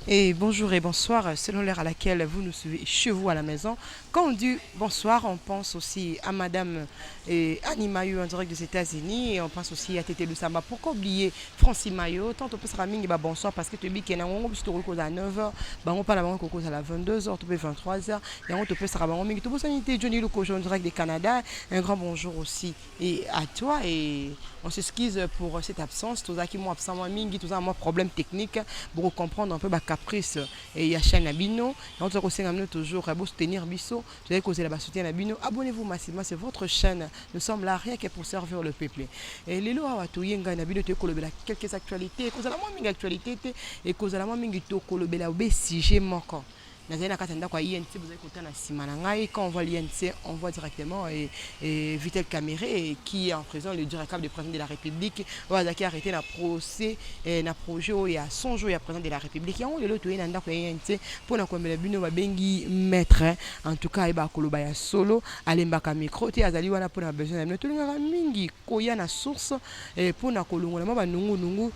Et bonjour et bonsoir, selon l'heure à laquelle vous nous suivez chez vous à la maison. Quand on dit bonsoir, on pense aussi à Madame Annie Mayo en direct des États-Unis et on pense aussi à Tété Lusamba. Pourquoi oublier Francis Mayo? Tant on peut se ramener bonsoir parce que tu dis qu'il y a un petit peu à 9h, on parle à la 22h, tu peux 23h, et on peut se ramener. Tu peux s'inviter Johnny Luko en direct du Canada. Un grand bonjour aussi et à toi et on s'excuse pour cette absence. Tous ceux qui m'ont absent, tous ceux problème technique pour comprendre un peu ma caprice et ya chaîne Nabino. Et on se toujours pour soutenir Bisso. Vous avez causé la soutien Nabino. Abonnez-vous massivement, c'est votre chaîne. Nous sommes là rien que pour servir le peuple. Et les lois à tout yenga Nabino te kolobela quelques actualités. Cause la moins actualité et cause la moins mingi to kolobela obé sujet manquant. Nazana katanda kwa INC vous avez côté na simanangai quand on voit l'INC on voit directement et Vitel Caméré qui est en prison le directeur du président de la République va qui arrêté la procès et na projet il y a son jour il y a président de la République on le loto nanda kwa INC pour na komela bino ba bengi maître en tout cas ba koloba ya solo alemba ka micro te azali wana pour na besoin na to ngaka mingi koya na source et pour na kolongola ba nungu nungu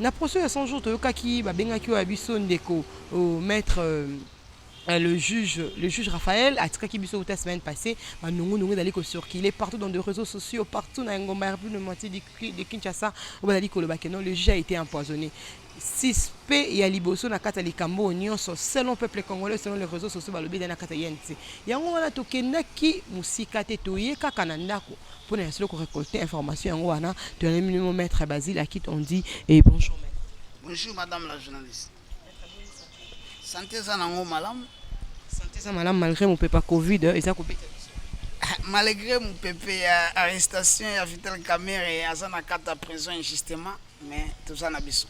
na procès ya son jour to yoka ba benga ki wa biso ndeko au maître le juge Raphaël a dit qu'il la semaine passée, nous d'aller circuler partout dans des réseaux sociaux, partout dans Ngomba, plus de moitié de Kinshasa, où le juge a été empoisonné. 6P et Aliboso na kata likambo nyonso selon peuple congolais selon les réseaux sociaux balobi na kata yente. Yango wana tokendaki musika te toye kaka na ndako pour na solo ko récolter information yango wana to na minimum maître Basile à qui on dit et bonjour maître. Bonjour madame la journaliste. Santé ça nango malam. Santé ça malam malgré mon papa Covid et ça coupé. Malgré mon pépé arrestation et Vital Caméré et azana kata prison injustement mais tout ça na biso.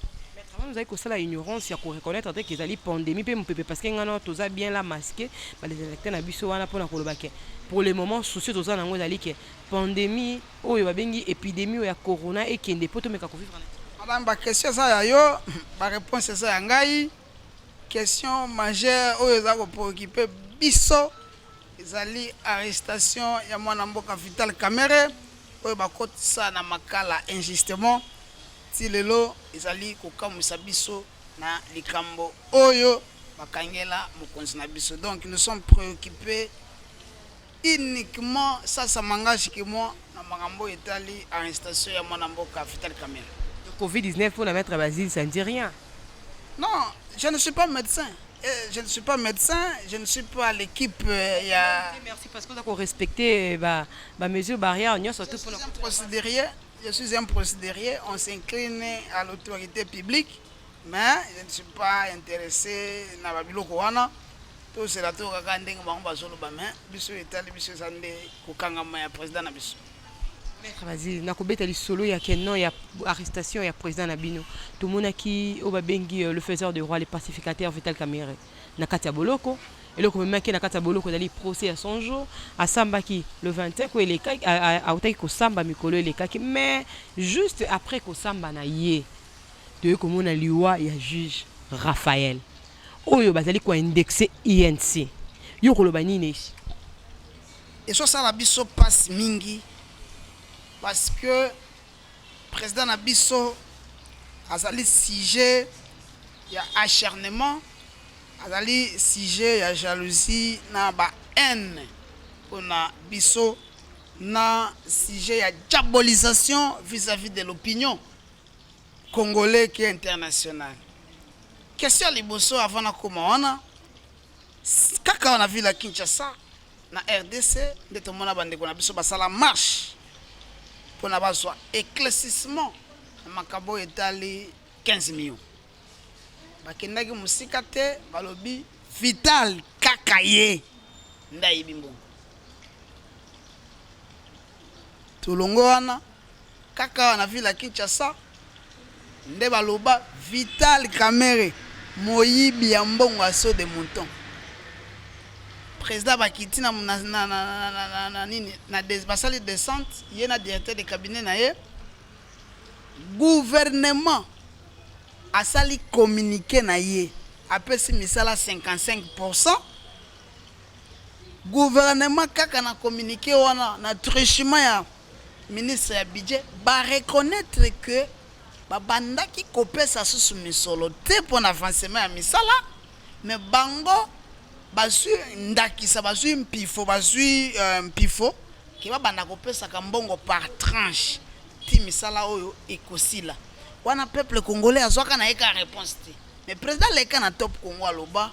Vous avez que ça la ignorance, il y a qu'on reconnaître qu'ils allaient pandémie, parce que nous tous bien la masqué, les électeurs na biso wana pour na kolobake. Pour le moment, souci tous ça nango zali que pandémie, oh ya bengi épidémie ya corona et qui ne peut me ka vivre. Madame ba question ça ya yo, ba réponse ça ya ngai. Question majeure oyo za ko préoccuper biso ezali arrestation ya mwana mboka Vital Caméré oyo bakotisa na makala injustement ti lelo ezali kokamwisa biso na likambo oyo bakangela mokonzi na biso. Donc nous sommes préoccupés uniquement ça m'engage que moi na makambo etali arrestation ya mwana mboka Vital Caméré. Covid-19 pour la mettre Basile, ça ne dit rien. Non, je ne suis pas médecin. Je ne suis pas médecin, je ne suis pas à l'équipe. Merci parce que vous avez respecté les mesures barrières. Je suis un procédurier, on s'incline à l'autorité publique, mais je ne suis pas intéressé à la bilokoana. Tout c'est la tour à Ganding, mais biso etali biso sande kokangama ya président na biso. Vas-y, nakobeta li solo ya kenon ya arrestation ya président Nabino. Tout le monde qui au babengi le faiseur de roi, le pacificateur Vital Caméré. Na kati ya boloko, et le comme maki na kati ya boloko dali procès à son jour, à Sambaki le 25 ko ele kaki a otaki ko samba mikolo ele kaki mais juste après ko samba na ye. De comme on a liwa ya juge Raphaël. Oyo bazali ko indexer INC. Yo ko lobani ne. Et ça la biso passe mingi. Parce que le président Nabiso a un sujet, il y a acharnement, il y a un sujet, il y a jalousie, il y a haine pour Nabiso, il y a un sujet, il y a diabolisation vis-à-vis de l'opinion congolaise qui est internationale. Question Liboso avant de commencer, quand on a vu la Kinshasa, na RDC, de tout le monde a bandé qu'on a biso basala marche. Pour n'avoir soit éclaircissement makabo etali 15 millions bakendaki musika te balobi Vital kakaye ndayibi mbongo tulongo wana kaka wana vila Kinshasa nde baloba Vital Caméré moyibi ya mbongo aso de montant président bakiti na nini na basali descente ye na directeur de cabinet na ye gouvernement asali communiqué na ye apesi misala 55%. Gouvernement kaka na communiqué wana na truchement ya ministre ya budget ba reconnaître que babandaki kopesa susu misolo te pour avancement ya misala mais bango bazwi ndakisa bazwi mpifo bazwi mpifo ki babanda kopesaka mbongo par tranche ti misala oyo ekosila wana peuple congolais azwaka na yeka réponse te mais président leka na top Congo aloba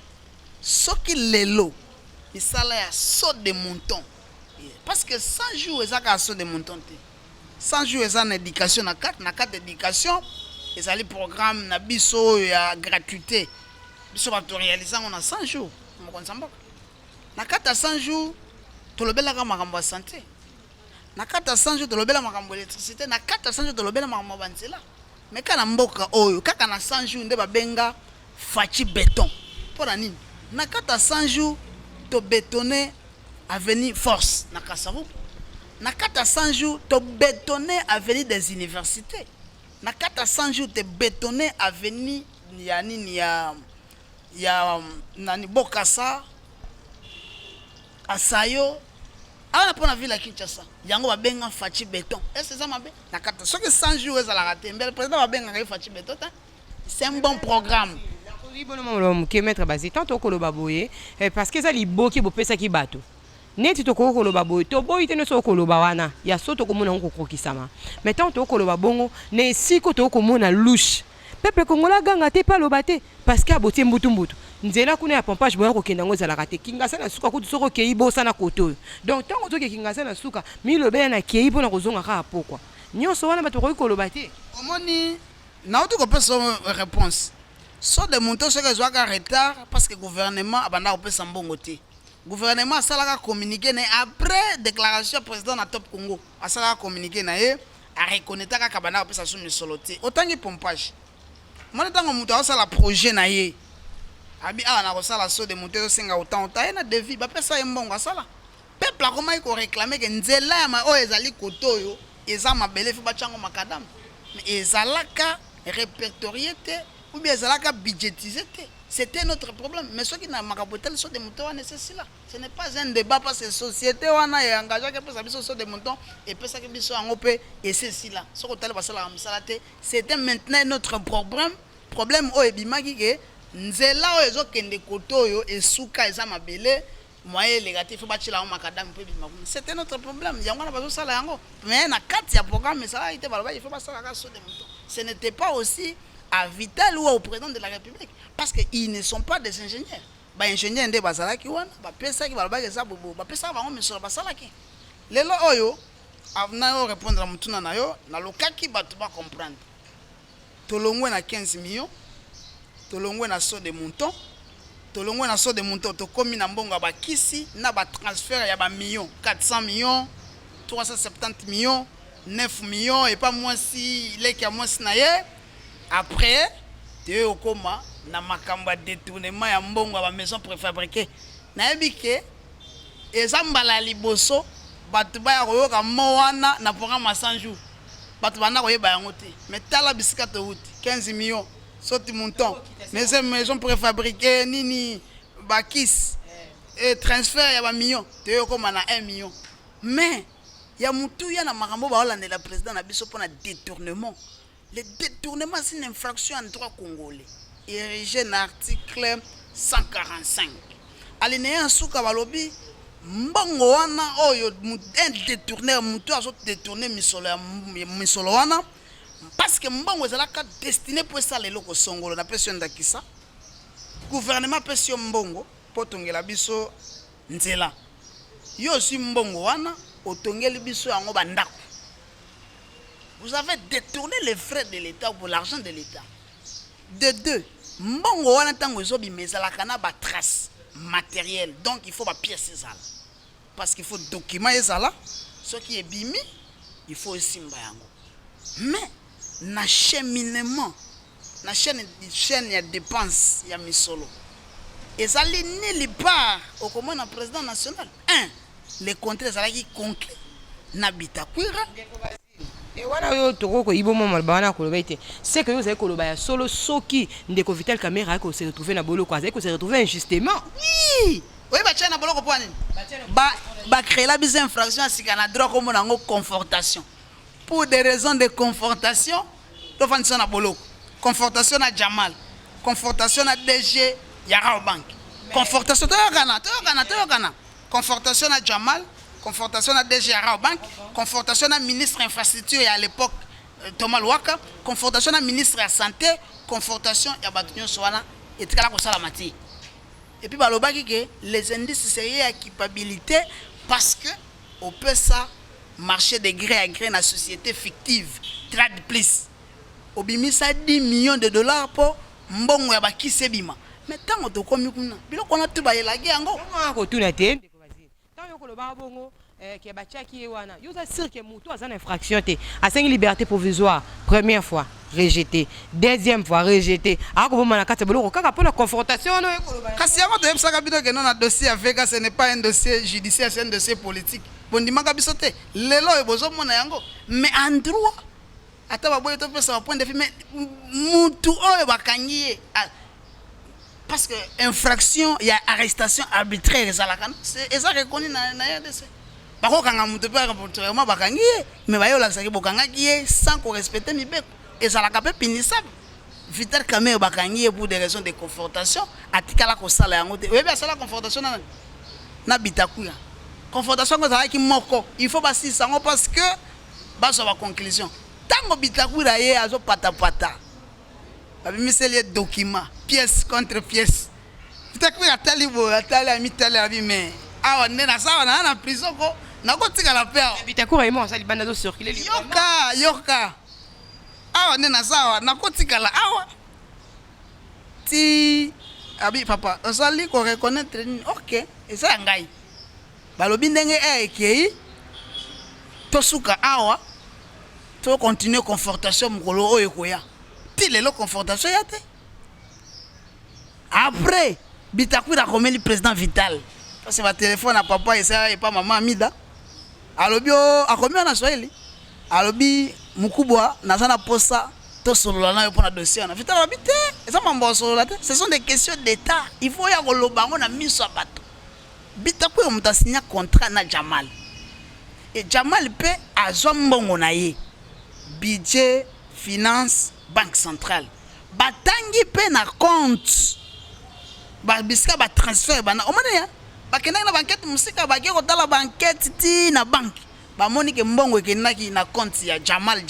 soki lelo misala ya saut de mouton parce que 100 jours ezaka saut de mouton te 100 jours eza na éducation na carte éducation ezali programme na biso ya gratuité biso bato réaliser on a 100 jours mokonzi mboka na carte ya 100 jours tolobelaka makambo ya santé na carte ya 100 jours tolobela makambo ya électricité na carte ya 100 jours tolobela makambo ya banzela mais kana mboka oyo kaka na 100 jours nde babenga faci béton mpona nini na carte ya 100 jours to bétonner avenue force na Kasavubu na carte ya 100 jours to bétonner avenue des universités na carte ya 100 jours te bétonner avenue ya nini ya nani Bokassa Asayo ala pona ville ya Kinshasa yango babenga faci béton est-ce ça mabe na carte soki 100 jours ezalaka te mbele président babenga faci béton c'est un bon programme ke maître Bazita to koloba boye parce que ça liboki bopesa ki bato neti to koloba boye to boyi te no so koloba wana ya so to komona ngokokisama mais tant to koloba bongo ne siko to komona louche peuple congolais ganga te pa lobate parce que abotie mbutu nzela kuna ya pompage boya kokenda ngo ezalaka te kingasa na suka kutu soko kei bosa na koto donc tant to ke kingasa na suka mi lobela na kei pona kozonga ka pokwa nyonso wana bato ko koloba te omoni na oto ko pesa réponse so de monto ce que zwaka retard parce que gouvernement abanda ko pesa mbongo te gouvernement asalaka communiquer na après déclaration président na top Congo asalaka communiquer na ye a reconnaître ka banda ko pesa sumi solo te otangi pompage mona tango muto asala projet na ye abi ala na kosala so de monto senga autant na devis ba pesa ye mbongo asala peuple akoma ko réclamer que nzela ya ma o ezali kotoyo eza mabele fi ba chango makadam mais ezalaka répertorié te ou bien ezalaka budgétisé te c'était notre problème mais ce qui n'a makabotel so de moutons nécessaire là ce n'est pas un débat parce que société wana est engagée que pesa biso so de moutons et pesa que biso ngope et ceci là ce que tali basala msala te c'était maintenant notre problème o ebimaki ke nzela o ezokende kotoyo esuka eza mabele moyen négatif faut bâtir la makadam pe bimaku c'était notre problème yango na bazo sala yango mais na carte ya programme ça a été baloba il faut pas sala ka so de moutons ce n'était pas aussi à Vital ou au président de la République parce qu'ils ne sont pas des ingénieurs ba ingénieur nde bazalaki wana ba pesa ki baloba eza bobo ba pesa bango misolo basalaki lelo oyo avna yo répondre à mutuna na yo na lokaki bato ba comprendre tolongwe na 15 millions tolongwe na so de mouton tolongwe na so de mouton to komi na mbongo ba kisi na ba transfert ya ba millions 400 millions 370 millions 9 millions et pas moins si les qui a moins na ye après te okoma na makamba détournement ya mbongo ba maison préfabriquée na yebike ezambala liboso bato ba ya koyoka mowana na programme 100 jours bato bana koyeba yango te mais tala bisika to wuti 15 millions soti montant maison préfabriquée nini bakis et transfert ya ba millions te okoma na 1 million mais ya mutu ya na makambo ba holande la président na biso pona détournement. Le détournement, c'est une infraction en droit congolais. Érigé dans l'article 145. Alinéa souka balobi mbongo wana oyo un détourneur mutu azo détourner misolo wana parce que mbongo ezalaka destiné pour ça leloko songolo na pression ndakisa. Gouvernement pression mbongo potongela biso nzela. Yo si mbongo wana otongeli biso yango bandako. Vous avez détourné les frais de l'État pour l'argent de l'État. De deux, mbongo wana tango ezobi mezalaka na ba trace matérielle. Donc il faut ba pièce ezala. Parce qu'il faut document ezala, ce qui est bimi, il faut aussi mbayango. Mais na cheminement, na chaîne ya dépenses ya misolo. Ezali ni part au commun na président national. Un, les contrats ezalaki conclu na bitakwira. Et voilà yo toko ko ibomo malbana ko lobete c'est que vous avez koloba ya solo soki ndeko Vital Kamerhe ko se retrouver na bolo ko se retrouver injustement oui oui ba tchana bolo ko poani ba créer la bizarre infraction à sikana droit comme nango confortation pour des raisons de confortation tofandisa na boloko confortation na Jamal confortation na DG ya Raobank confortation toyokana confortation na Jamal confortation na DG ya Raobank confortation na ministre infrastructure à l'époque Thomas Luaka confortation na ministre ya santé confortation ya bato nyonso wana etikala kosala mati et puis balobaki que les indices sérieux à culpabilité parce que on peut ça marché de gré à gré dans la société fictive trad plus obimisa 10 millions de dollars pour mbongo ya bakise bima mais tango to komi kuna biloko na tuba yelagi yango ko tuna te ndeko bazini tango koloba bongo ke bachaki wana yoza cirque mutu azana infraction te asengi liberté provisoire première fois rejeté deuxième fois rejeté ako boma na kati boloko kaka pona confrontation no ekoloba kasi yango to yebsaka bino ke non na dossier avec ce n'est pas un dossier judiciaire c'est un dossier politique bondimaka biso te lelo ebozo mona yango mais en droit ata baboye to pesa point de vue mais mutu oyo bakangi parce que infraction il y a arrestation arbitraire ezalaka c'est ça reconnu na RDC bakokanga mutu pe arbitrairement bakangi mais bayolakisaki bokangaki sans respecter mibeko ezalaka pe punissable Vital Kamerhe bakangi pour des raisons de confrontation atikala kosala yango te oyebi asala confrontation na Bitakuya confrontation ezalaki moko il faut basisa yango parce que baso ba conclusion tango Bitakuya ye azo patapata babimiseli document pièce contre pièce Bitakuya atali amitali abi mais awa ndena sawa na prison ko nakotikala pe awa Bitakuya imo asali banda zo circuler yoka awa ndena sawa nakotikala awa ti abi papa osali ko reconnaître ok eza ngai balobi ndenge ekei tosuka awa to continuer confortation mukolo oyo koya ti lelo confortation ya te après Bitakuya akomeli président Vital parce que ba téléphone à papa et pas maman Amida alobi akomi na Swahili alobi mukubwa nazana posa to solola na yo pona dossier na Vital alobi te eza mambo solola te ce sont des questions d'état il faut ya koloba ngo na miso bato Bitakuya mutasinya contrat na Jamal et Jamal pe azwa mbongo na ye budget finance banque centrale batangi pe na compte biska ba transfert bana omane ya bakenda na banquette musika bake kotala banquette ti na banque bamoni ke mbongo ekendaki na compte ya Jamal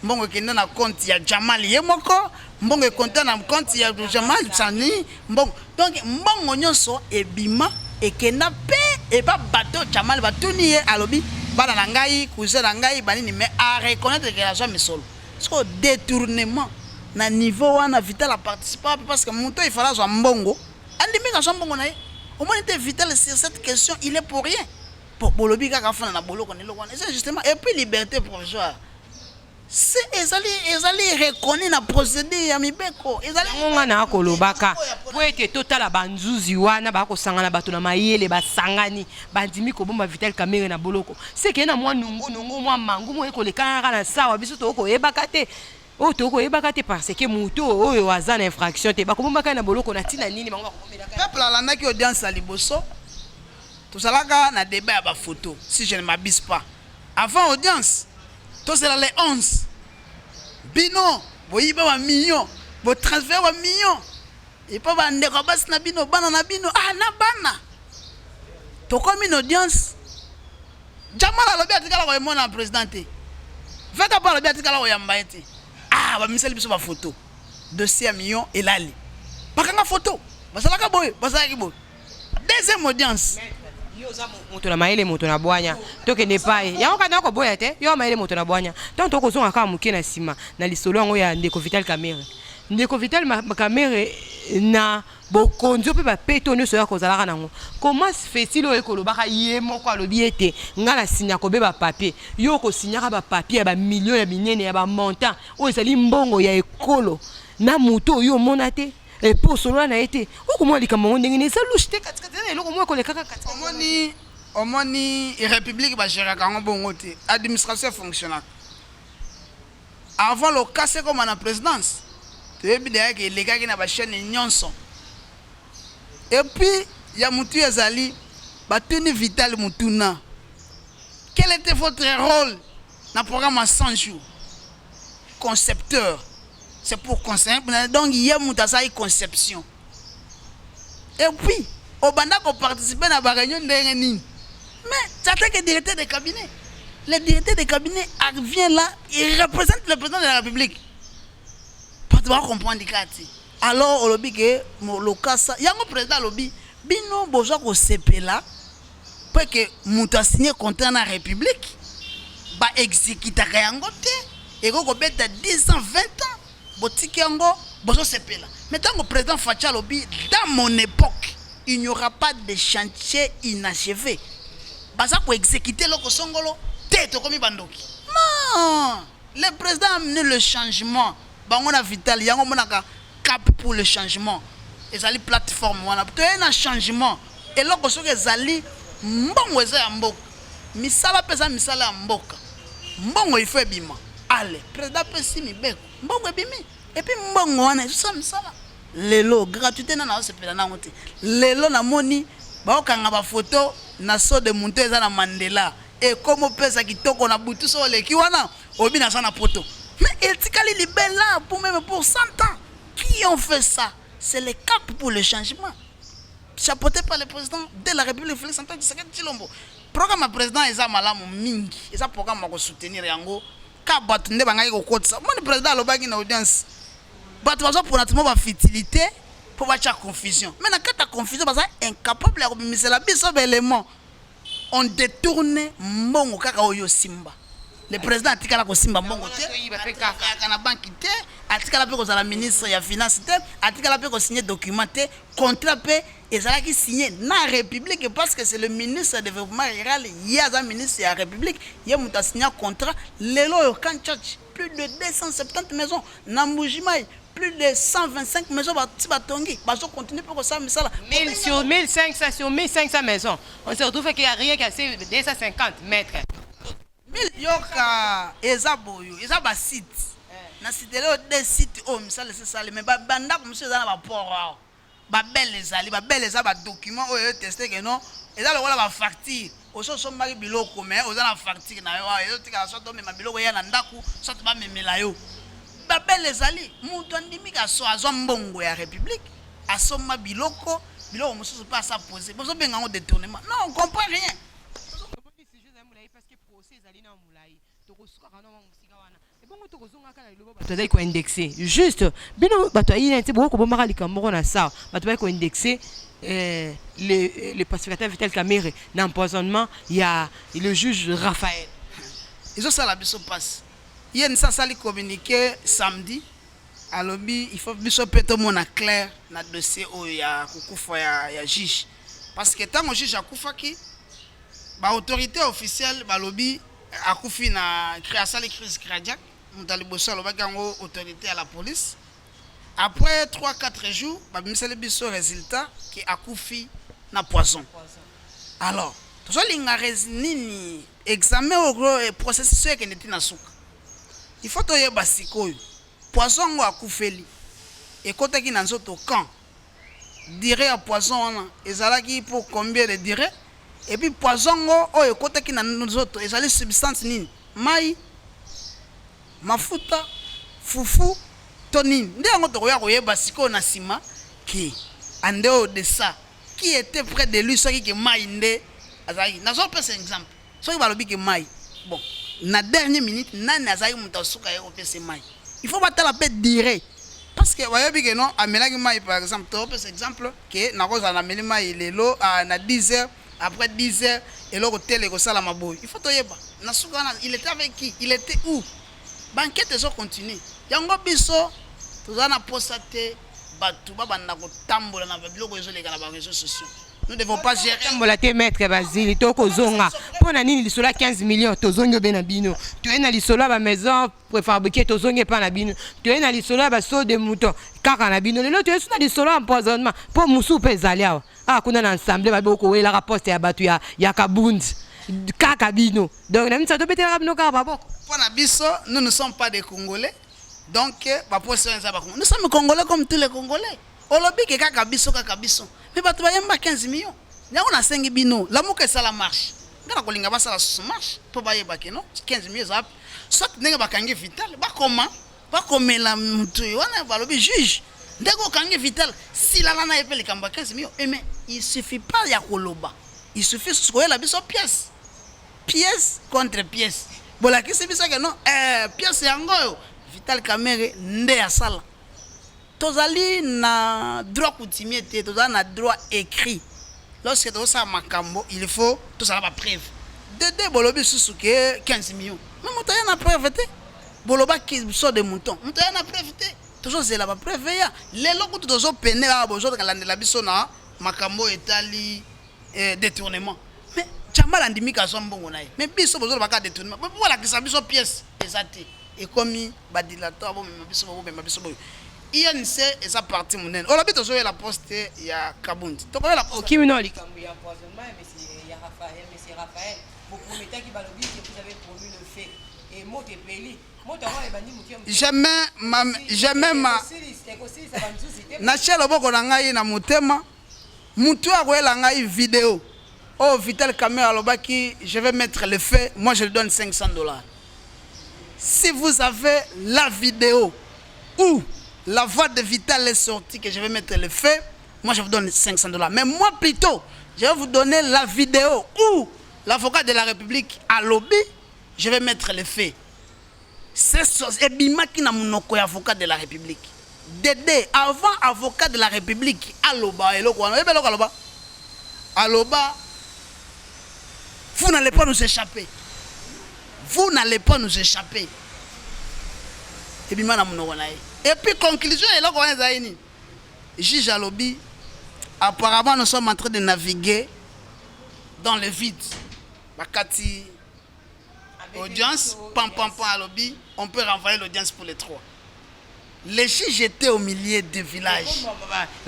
mbongo ekenda na compte ya Jamal ye moko mbongo ekonta na compte ya Jamal Tsani mbongo donc mbongo nyonso ebima ekenda pe et pas bateau Jamal batuni ye alobi bana na ngai cousin na ngai banini mais à reconnaître que la jamais solo so détournement na niveau wana Vital a participé parce que monto il fallait zo mbongo andimi ka zo mbongo na ye au moins était Vital sur cette question il est pour rien pour bolobi kaka fana na boloko ne lokwana c'est justement et puis liberté provisoire c'est ezali reconnu na procédure ya mibeko ezali ngonga na kolobaka po ete totala banzuzi wana ba ko sangana bato na mayele basangani bandimi ko bomba Vital Kamerhe na boloko c'est que na mwa nungu mwa mangu mo ekolekana na sawa biso to ko yebaka te o to ko yebaka te parce que muto oyo azana infraction te ba ko bomba na boloko na tina nini bango ba ko bomela peuple alandaki audience à liboso tosalaka na débat ya ba photo si je ne m'abuse pas avant audience to c'est les 11 bino boyiba ba million bo transfert ba million et pas ba ndeko basi na bino bana na bino na bana to comme une audience Jamal alobi atikala ko emona présidente veka pa alobi atikala ko yamba ete ba misali biso ba photo dossier ya million elali bakanga photo basalaka boye basalaki boye deuxième audience moto na maele moto na bwanya toke ne paye yango kana ko boya te yo maele moto na bwanya tant to ko zonga ka muke na sima na lisolo yango ya ndeko Vital Kamerhe Kamerhe na bokonzo pe ba peto nyo so ya kozalaka nango comment fait-il o ekolobaka ye moko alobi ete ngala sinya ko be ba papier yo ko sinyaka ba papier ya ba millions ya binene ya ba montant o ezali mbongo ya ekolo na muto yo monate et pour cela na été o comment likambo ndenge ne sa louche te katikati na eloko mo ko lekaka katikati omoni république ba gérer kango bongo te administration fonctionnaire avant le cas comme na présidence te bidaya ke lekaki na ba chaîne nyonso et puis ya mutu yazali batuni Vital Mutuna quel était votre rôle dans le programme à 100 jours concepteur. C'est pour conseiller. Donc, il y a une conception. Et puis, au banda qu'on participe à la réunion de mais j'attends que le directeur de cabinet. Le directeur de cabinet vient là, il représente le président de la République. Parce que vous comprenez alors, au lobby, le cas, il y a un président lobby, bino bozo ko sepela, pour que mouta signé contrat dans la République, ba exécuter yango te, et ko beta 10 ans, 20 ans, botiki yango bozo sepela. Maintenant, le président Facha lobby, dans mon époque, il n'y aura pas de chantier inachevé. Baza ko exécuter le kosongolo, te to komi bandoki. Non, le président a amené le changement. On a vital, yango monaka cap pour le changement. Et ali plateforme wana. To un changement. Et là ko que zali mbongo eza ya mboka. Misala pesa misala ya mboka. Mbongo il faut bima. Allez, président pesi mi beko. Mbongo bimi. Et puis mbongo wana ça misala. Lelo gratuité na na sepela na ngote. Lelo na moni ba okanga ba photo na so de monte eza na Mandela. Et comme pesa kitoko na butu so leki wana obi na sana poto. Mais il t'ikali libère là pour même pour 100 ans. Qui ont fait ça? C'est le cap pour le changement. Chapeauté par le président de la République Félix Antoine Tshisekedi Tshilombo. Programme président eza malamu mingi. Eza programme ko soutenir yango. Ka batu nde bangai ko kotsa. Mon président lobaki na audience. Batu bazo pour natimo ba futilité pour ba cha confusion. Mais na kata confusion baza incapable ya ko bimisela biso belement. On détourne mbongo kaka oyo simba. Le président a dit qu'il a simba mbongo te, kana banque te, a dit qu'il a pu la ministre ya finance te, a dit qu'il a pu signer document te, contrat pe et ça qui signé na République parce que c'est le ministre de développement rural, il y a un ministre de la République, il y a un signé contrat, lelo yo kan church plus de 270 maisons, na Mujimai plus de 125 maisons batongi, bazo continuer pour ça mais ça là 1000 sur 1500 sur 1500 maisons. On se retrouve qu'il y a rien qu'à 250 mètres. Yoka ezaboyo ezaba site na site le des sites o misala c'est ça mais banda comme ça na ba port ba belle ezali ba belle ezaba document o tester que non ezala wala ba facture o so mari biloko mais o za na facture na yo ezo tika so to me mabiloko ya na ndaku so to ba memela yo ba belle ezali mutu andimi ka so azo mbongo ya République asoma biloko mususu pas ça poser bozo benga ngo détournement non on comprend rien. Juste, bino bato ayinete boko bomaka likambo na ça, bato ba ko indexer le pacificateur Vital Kamerhe d'empoisonnement, il y a le juge Raphaël. Ils ont ça la biso passe. Il y a ça li communiqué samedi à lobby, il faut biso peto mona clair na dossier o ya kukufa ya juge parce que tant que juge akufaki ba autorité officielle ba lobby akufi na création de crise cardiaque mutali bosso lo bakango autorité à la police après 3-4 jours ba misele biso résultat qui akufi na poison alors to linga nini examen au processus que neti na suka il faut to yeba sikoyo poison ngo akufeli et kotaki na nzoto quand dirait à poison ezalaki pour combien de dirait. Et puis poison oyo kotaki na nzoto ezali substance nini mai mafuta fufu tonine nde yango tokoya koyeba siko na sima ki ande o de ça qui était près de lui soki ke mai nde azali nazo pesa exemple soki balobi ke mai bon na dernière minute nani azali muta suka yo pesa mai il faut batala pe dire parce que wayebi ke non amelaki mai par exemple to pesa exemple ke na koza na meli mai lelo na 10h. Après 10 heures, et là, il faut te dire, il était avec qui? Il était où? Banquette, ils ont continué. Il y a un biso, tout ça, on a posté, réseaux sociaux. Nous ne devons pas gérer. Maître Basile, pour nani lisola 15 millions, tozongo benabino. Tu es na lisola ba maison pour fabriquer tozongo pas na bino. Tu es na lisola ba so de mouton, kaka na bino. Le tu es na lisola empoisonnement pour musu pe zalia. Ah kuna na ensemble ba boko we la rapporte ya batu ya kabundi. Kaka bino. Donc na misa to bete la bino ka ba boko. Pour na biso, nous ne sommes pas des Congolais. Donc nous sommes Congolais comme tous les Congolais. Olobi ke kaka biso kaka biso. Mais bato bayemba 15 millions. Là on a 5 bino. La muke ça la marche. Ngana kolinga ba ça la marche. Po bayeba ke non 15 millions ça. Soit nenga bakangi vital. Ba comment pas comme la mutu wana balobi juge ndeko kangi vital si la lana epeli kamba 15 millions mais il suffit pas ya koloba il suffit ce la biso pièce contre pièce bola ki c'est que non pièce yango Vital Kamerhe nde ya sala tozali na droit coutumier te tozali na droit écrit lorsque tu as makambo il faut tout ça la preuve de bolobi susuke 15 millions mais moto ya na preuve te boloba ki so de mouton moto ya na preuve te toujours c'est la preuve ya lelo ko tozo pene ba bozo ka landela biso na makambo etali détournement mais chambala ndimika so mbongo naye mais biso bozo ba ka détournement voilà que ça biso pièce exacte et comme badilatoire bo même biso bo même biso bo INC eza parti monene olobi tozo la poste ya Kabundi to la okimino likambo ya empoisonnement mais c'est Raphaël vous promettez qu'il va le dire que vous avez promis le fait et mot est peli jamais ma na chelo boko na ngai na mutema mutu akoyela ngai vidéo oh Vital Kamerhe alobaki je vais mettre le fait moi je lui donne $500 si vous avez la vidéo où la voix de Vital est sortie que je vais mettre le fait moi je vous donne $500 mais moi plutôt je vais vous donner la vidéo où l'avocat de la République a lobby je vais mettre le fait c'est ebimaki na munoko ya avocat de la République Dédé avant avocat de la République aloba eloko wana ebeloko aloba vous n'allez pas nous échapper ebima na munoko na et puis conclusion eloko wana zaini juge alobi apparemment nous sommes en train de naviguer dans le vide bakati audience, pam à lobby, on peut renvoyer l'audience pour les trois. Les juges étaient au milieu du village.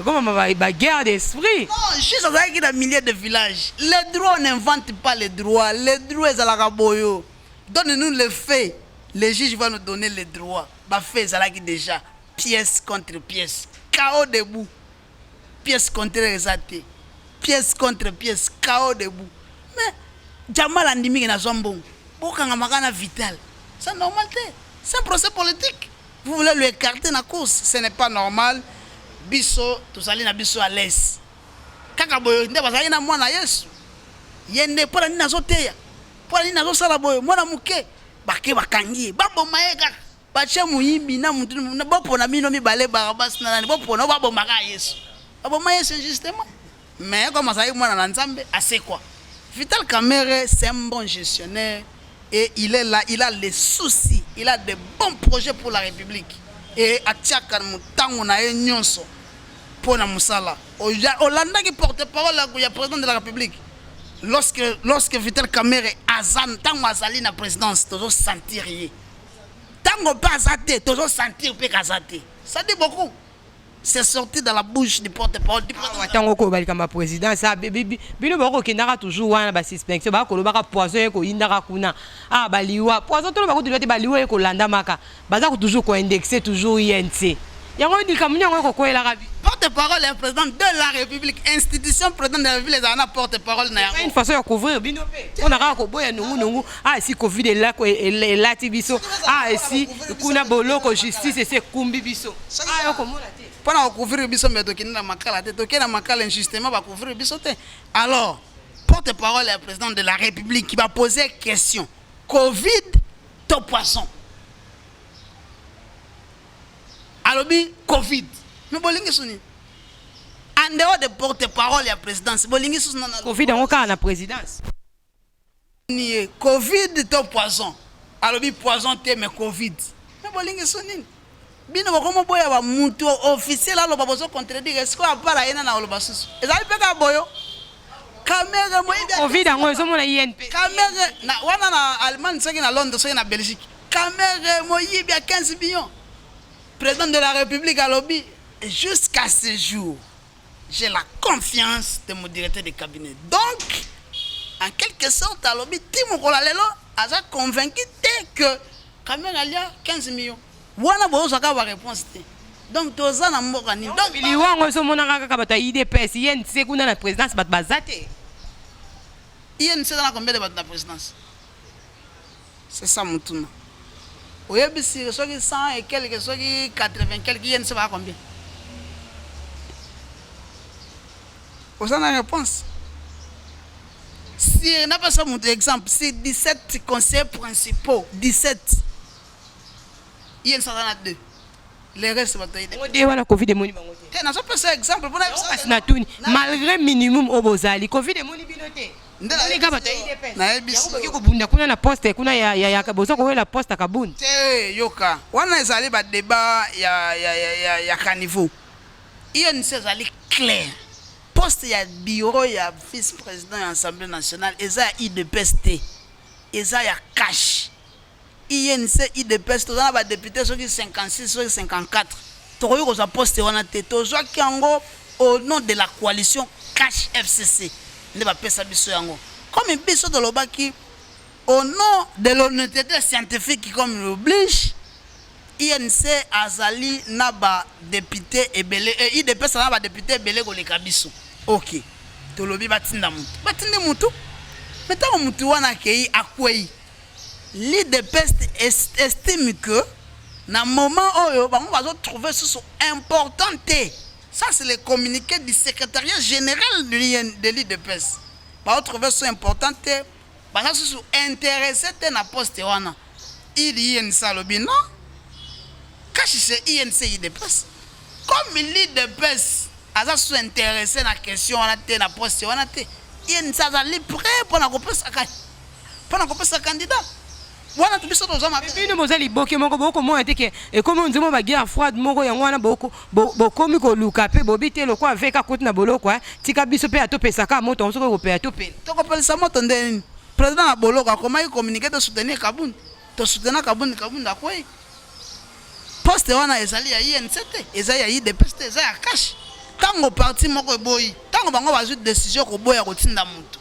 Comment guerre d'esprit? Non, juste dans le milieu de village. Les droits, on n'invente pas les droits. Les droits, c'est la raboyo. Donne-nous les faits. Les juges vont nous donner les droits. Bah, fait, ça déjà. Pièce contre pièce. Chaos debout. Pièce contre exaté. Pièce contre pièce. Chaos debout. Mais, Jamal Andimi na zombon. Vital. C'est normal, c'est un procès politique. Vous voulez le écarter dans la course, ce n'est pas normal. Bisso, tout allez na bisso à l'aise. Kaka boyo, nde bazali na mwana Yesu. Yende pour ni nazoteya. Pour ni nazosala boyo, mwana muke. Bake bakangi, babo maeka. Bache muhimbi na mutu na bopo na mino mibale barabas na nani bopo na babo maka Yesu. Babo ma Yesu justement. Mais comme ça y mwana na Nzambe, assez quoi. Vital Kamerhe, c'est un bon gestionnaire. Et il est là, il a les soucis, il a de bons projets pour la République. Et à Tchaka, on a un nyonso pour la Moussala. Hollanda qui porte-parole, le président de la République. Lorsque Vital Kamerhe azan, tant azali na présidence, toujours sentir rien. Tant qu'on pas azaté, toujours sentir peut qu'azaté. Ça dit beaucoup. C'est sorti dans la bouche du porte-parole du président. Tant qu'on va comme président, ça bino bako kinara toujours wana ba suspension ba ko lobaka poison ko indara kuna ah baliwa poison to lobaka to baliwa ko landa maka baza ko toujours ko indexer toujours INC yango ndi kamunya ko ko ela rabi porte-parole est président de la République institution président de la République les ana porte-parole na une façon de couvrir bino pe on a ko boya nungu ah si covid est là ko la tibiso ah si kuna boloko justice c'est kumbi biso ah yo ko mona te pendant couvrir biso mais to kinina makala te to kena makala injustement va couvrir biso te alors porte-parole est président de la République qui va poser question covid to poisson alobi covid mais bolingi suni en dehors de porte-parole et présidence bolingi suni na covid en cas na présidence ni covid to poisson alobi poisson te mais covid mais bolingi suni bino bako boya ba muntu officiel alo ba bozo contredire est-ce que apara ena na oloba susu ezali peka boyo Kamerhe mo ida covid ngo ezo mona INP Kamerhe na wana na Allemagne soki na Londres soki na Belgique Kamerhe mo yibia 15 millions président de la République à lobby jusqu'à ce jour j'ai la confiance de mon directeur de cabinet donc en quelque sorte à lobby Timo Kolalelo a convaincu que Kamerhe a 15 millions wana bozo ka ba réponse te donc toza na mboka ni donc biliwango so mona kaka bata IDPS INC kuna na présidence bat bazate INC dans combien de bat na présidence c'est ça mutuna oyebisi soki 100 et quelques soki 80 quelques yen ça va combien? Vous avez une réponse? Si on n'a pas ça mon exemple, c'est 17 conseillers principaux, 17. Yen ça en a 2. Les restes va t'aider. On dit voilà Covid et moni bango. T'es n'a pas ça exemple pour malgré minimum obozali Covid et moni binoté. Ndela gaba taide pesa. Na ebisi. Yako kubunda kuna na poste kuna ya kaboza ko la poste kabunda. Te yoka. Wana ezali ba débat ya caniveau. Yen ezali clair. Poste ya bureau ya vice-président de l'Assemblée nationale, eza IDPST, eza ya cash. INC IDPST, on a ba député sur 56 sur 54. Toroyo ko za poste wana te tozwa kiango au nom de la coalition Cash FCC. Ne ba pesa biso yango. Comme biso de lobaki au nom de l'honnêteté scientifique comme l'oblige, INC azali na ba député ebele IDPST na ba député ebele ko le kabiso. Ok, tolobi batinda mutu. Batinde mutu. Maintenant mutu wana kei akwei. L'IDPST estime que na moment oyo bango bazo trouver ce important. Ça c'est le communiqué du secrétariat général de l'IDPST. Bazo trouver ce important. Bazo se intéressé na poste wana. INC lobi non. Kashi c'est INC IDPST. Comme l'IDPST aza sous intéressé na question wana te na poste wana te INC azali prêt pour na kopesa candidat wana to biso toza mabe bino mozali boke moko boko mo ateke e comme nzemo ba guerre froide moko yango wana bokomi ko luka pe bobite loko avec akoti na boloko tika biso pe atopesa ka moto soko ko pe atopela tokopelisa moto ndeni président na boloko akomaki communiquer to soutenir Kabunda to soutenir Kabunda kwei poste wana ezali ya INC te ezali ya IDPST te ezali ya cash. Tango parti moko boyi tango bango bazui décision ko boya ko tinda mutu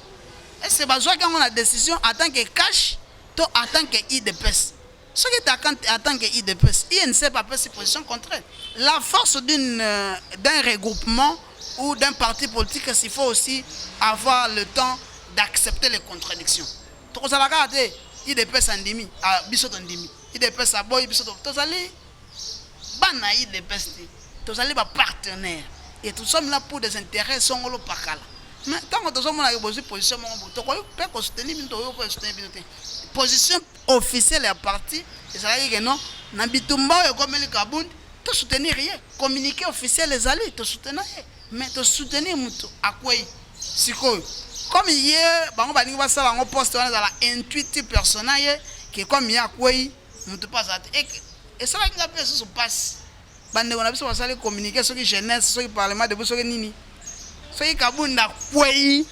est-ce bazwa kango na décision en tant que cash to en tant que IDPS ce qui est en tant que IDPS INC pas peut position contraire la force d'un regroupement ou d'un parti politique il faut aussi avoir le temps d'accepter les contradictions to ça la garde IDPS andimi a biso ndimi IDPS a boy biso to zali bana IDPS to zali ba partenaire. Et tout sommes là pour des intérêts sont au pakala. Mais tant que nous sommes là pour position position officielle à parti, c'est que non, n'habitumba comme le Kabund, tu soutenir rien. Communiquer officiel les alliés, tu soutenir. Mais tu soutenir mutu à quoi? Si quoi? Comme hier, bango bani va ça bango poste dans la intuitive personnelle qui comme hier à quoi? Mutu pas ça. Et ça qui appelle ça se passe. Bande on a besoin de communiquer sur la jeunesse, sur le parlement de sur nini. Sur le Kabunda kwei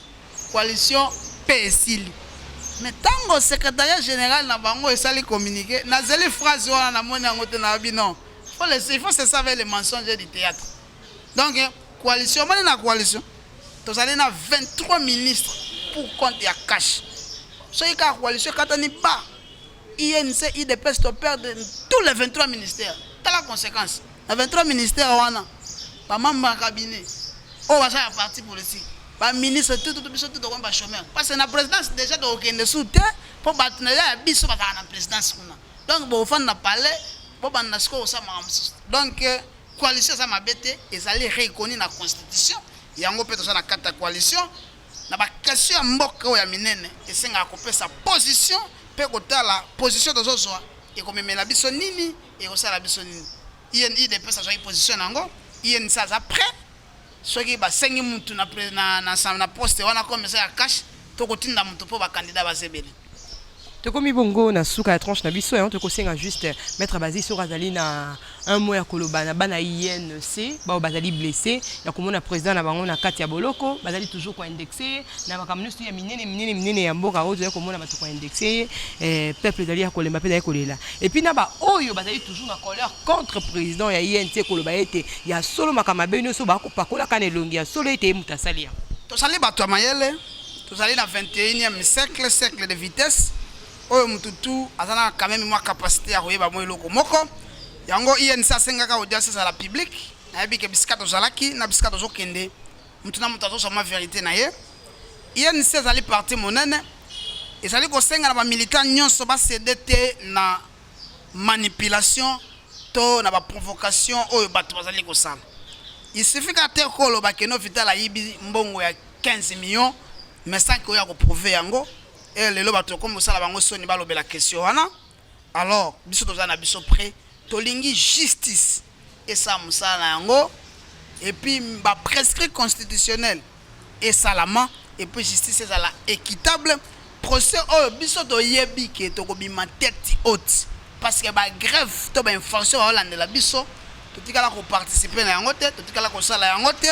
coalition PSL. Mais tant que secrétariat général na bango et ça les communiquer, na zeli phrase wana na mona ngote na bi non. Il faut se savoir les mensonges du théâtre. Donc coalition moi na coalition. Tous allez na 23 ministres pour compte ya cash. Sur la coalition katani ba INC IDPS to perdre tous les 23 ministères. Quelle la conséquence? 23 ministères wana ba membre cabinet o va faire parti politique ba ministre tout ba chômeur parce que la présidence déjà de okende soute pour battre ya biso ba na présidence kuna donc bo fa na palais bo ba na sko sa ma donc coalition ça mabete ezali reconnu na constitution yango pe to na kata coalition na ba question ya mboka ya minene esenga kopesa position pe kotala position de zozo et comme memela biso nini et osala biso nini IDPS a position nango INC après ce qui ba sengi mutu na poste wana comme ça cash to kotinda mutu po ba candidat ba zebele to komi bongo na suka ya tranche na biso to kosenga juste mettre basi sur azali na un mois ya koloba na bana INC ba bazali blessé ya komona président na bango na kati ya boloko bazali toujours ko indexé na makamnusu ya minene ya mboka ozo ya komona batu ko indexé peuple dali ya kolemba pe dali kolela et puis na ba oyo bazali toujours na colère contre président ya INC koloba ete ya solo makamabe no so ba ko pakola kana elongi ya solo ete mutasali ya to sali bato mayele to sali na 21e siècle de vitesse. Oyo mututu azana quand même moi capacité à koyeba mo eloko moko yango INC sengaka audience à la public na yebi ke biskato zalaki na biskato zokende mutuna mutazo sama vérité na ye INC azali parti monene ezali ko senga na ba militant nyonso ba CDT na manipulation to na ba provocation oyo bato bazali kosala. Il suffit qu'à te koloba que no vital ayibi mbongo ya 15 millions mais sans que ya ko prouver yango et lelo bato comme osala bango soni balobela question wana. Alors biso toza na biso prêt tolingi justice et ça musala yango et puis ba prescrit constitutionnel et salama et puis justice ezala équitable procès oyo biso toyebi ke tokobima tête haute parce que ba grève to ba infraction olandela biso totikala ko participer na yango te totikala ko sala yango te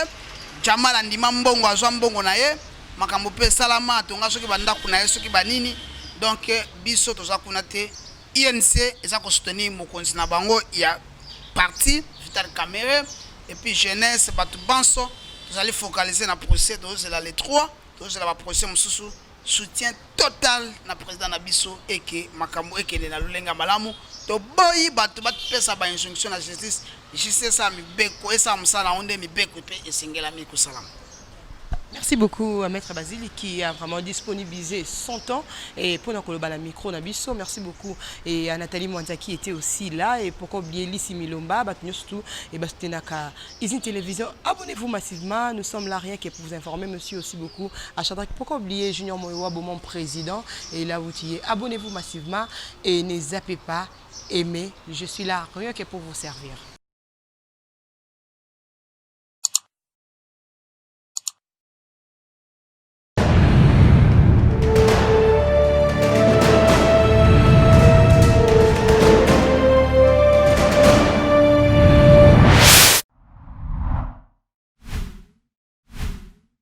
jamala ndima mbongo azwa mbongo na ye makambo pe salama tonga soki banda kuna ye soki banini donc biso toza kuna te INC eza ko soutenir mokonzi na bango ya parti Vital Kamerhe et puis jeunesse batu banso tozali focaliser na procès tozela les trois tozela ba procès mususu soutien total na président na biso et que makambo ekende na lulenga malamu to boyi batu pesa ba injonction na justice justice sa mibeko esa musala onde mibeko pe esengela mi kusala. Merci beaucoup à Maître Basile qui a vraiment disponibilisé son temps et pour nous la micro Nabiso. Merci beaucoup et à Nathalie Mwanta qui était aussi là et pourquoi oublier Lissi Milomba, surtout et Bastenaka Isin Télévision. Abonnez-vous massivement, nous sommes là rien que pour vous informer. Merci aussi beaucoup à Chadrak. Pourquoi oublier Junior Moyowa, mon président et là vous y abonnez-vous massivement et ne zappez pas, aimez. Je suis là rien que pour vous servir.